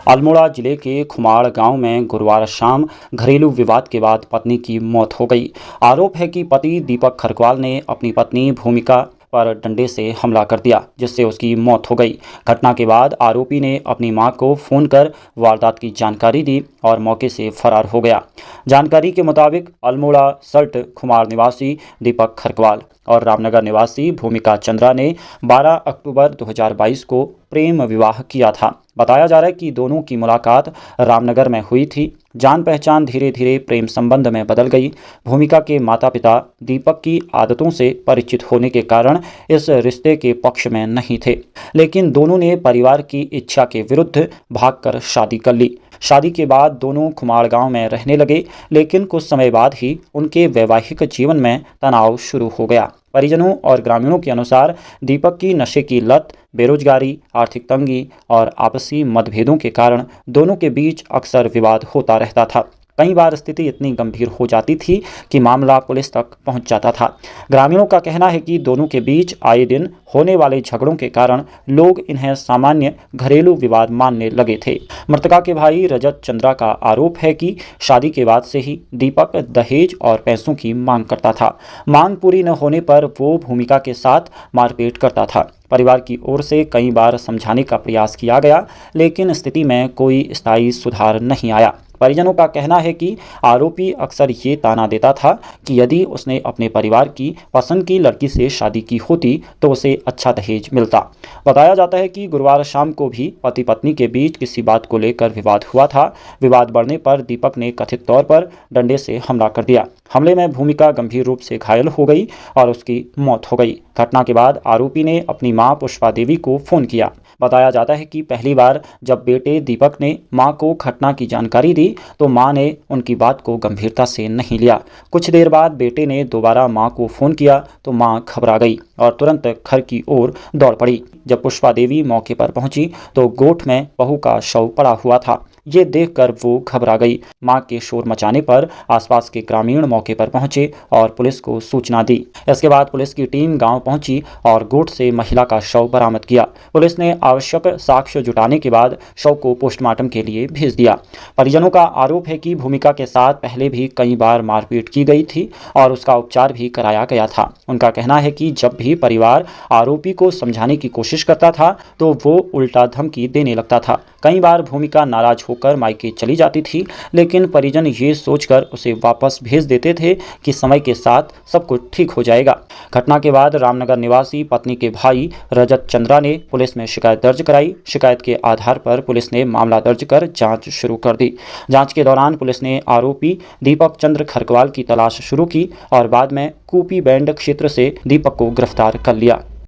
अल्मोड़ा जिले के खुमाड़ गांव में गुरुवार शाम घरेलू विवाद के बाद पत्नी की मौत हो गई। आरोप है कि पति दीपक खरकवाल ने अपनी पत्नी भूमिका पर डंडे से हमला कर दिया, जिससे उसकी मौत हो गई। घटना के बाद आरोपी ने अपनी मां को फोन कर वारदात की जानकारी दी और मौके से फरार हो गया। जानकारी के मुताबिक अल्मोड़ा सल्ट खुमाड़ निवासी दीपक खरकवाल और रामनगर निवासी भूमिका चंद्रा ने 12 अक्टूबर 2022 को प्रेम विवाह किया था। बताया जा रहा है कि दोनों की मुलाकात रामनगर में हुई थी। जान पहचान धीरे धीरे प्रेम संबंध में बदल गई। भूमिका के माता पिता दीपक की आदतों से परिचित होने के कारण इस रिश्ते के पक्ष में नहीं थे, लेकिन दोनों ने परिवार की इच्छा के विरुद्ध भागकर शादी कर ली। शादी के बाद दोनों खुमाड़ गांव में रहने लगे, लेकिन कुछ समय बाद ही उनके वैवाहिक जीवन में तनाव शुरू हो गया। परिजनों और ग्रामीणों के अनुसार दीपक की नशे की लत, बेरोजगारी, आर्थिक तंगी और आपसी मतभेदों के कारण दोनों के बीच अक्सर विवाद होता रहता था। कई बार स्थिति इतनी गंभीर हो जाती थी कि मामला पुलिस तक पहुंच जाता था। ग्रामीणों का कहना है कि दोनों के बीच आए दिन होने वाले झगड़ों के कारण लोग इन्हें सामान्य घरेलू विवाद मानने लगे थे। मृतका के भाई रजत चंद्रा का आरोप है कि शादी के बाद से ही दीपक दहेज और पैसों की मांग करता था। मांग पूरी न होने पर वो भूमिका के साथ मारपीट करता था। परिवार की ओर से कई बार समझाने का प्रयास किया गया, लेकिन स्थिति में कोई स्थायी सुधार नहीं आया। परिजनों का कहना है कि आरोपी अक्सर ये ताना देता था कि यदि उसने अपने परिवार की पसंद की लड़की से शादी की होती तो उसे अच्छा दहेज मिलता। बताया जाता है कि गुरुवार शाम को भी पति पत्नी के बीच किसी बात को लेकर विवाद हुआ था। विवाद बढ़ने पर दीपक ने कथित तौर पर डंडे से हमला कर दिया। हमले में भूमिका गंभीर रूप से घायल हो गई और उसकी मौत हो गई। घटना के बाद आरोपी ने अपनी मां पुष्पा देवी को फोन किया। बताया जाता है कि पहली बार जब बेटे दीपक ने मां को घटना की जानकारी दी तो मां ने उनकी बात को गंभीरता से नहीं लिया। कुछ देर बाद बेटे ने दोबारा मां को फोन किया तो मां घबरा गई और तुरंत घर की ओर दौड़ पड़ी। जब पुष्पा देवी मौके पर पहुंची तो गोठ में बहू का शव पड़ा हुआ था। ये देखकर वो घबरा गई। मां के शोर मचाने पर आसपास के ग्रामीण मौके पर पहुंचे और पुलिस को सूचना दी। इसके बाद पुलिस की टीम गांव पहुंची और गोठ से महिला का शव बरामद किया। पुलिस ने आवश्यक साक्ष्य जुटाने के बाद शव को पोस्टमार्टम के लिए भेज दिया। परिजनों का आरोप है कि भूमिका के साथ पहले भी कई बार मारपीट की गई थी और उसका उपचार भी कराया गया था। उनका कहना है कि जब भी परिवार आरोपी को समझाने की कोशिश करता था तो वो उल्टा धमकी देने लगता था। कई बार भूमिका नाराज होकर मायके चली जाती थी, लेकिन परिजन ये सोचकर उसे वापस भेज देते थे कि समय के साथ सब कुछ ठीक हो जाएगा। घटना के बाद रामनगर निवासी पत्नी के भाई रजत चंद्रा ने पुलिस में शिकायत दर्ज कराई। शिकायत के आधार पर पुलिस ने मामला दर्ज कर जांच शुरू कर दी। जांच के दौरान पुलिस ने आरोपी दीपक चंद्र खरकवाल की तलाश शुरू की और बाद में कूपी बैंड क्षेत्र से दीपक को गिरफ्तार कर लिया।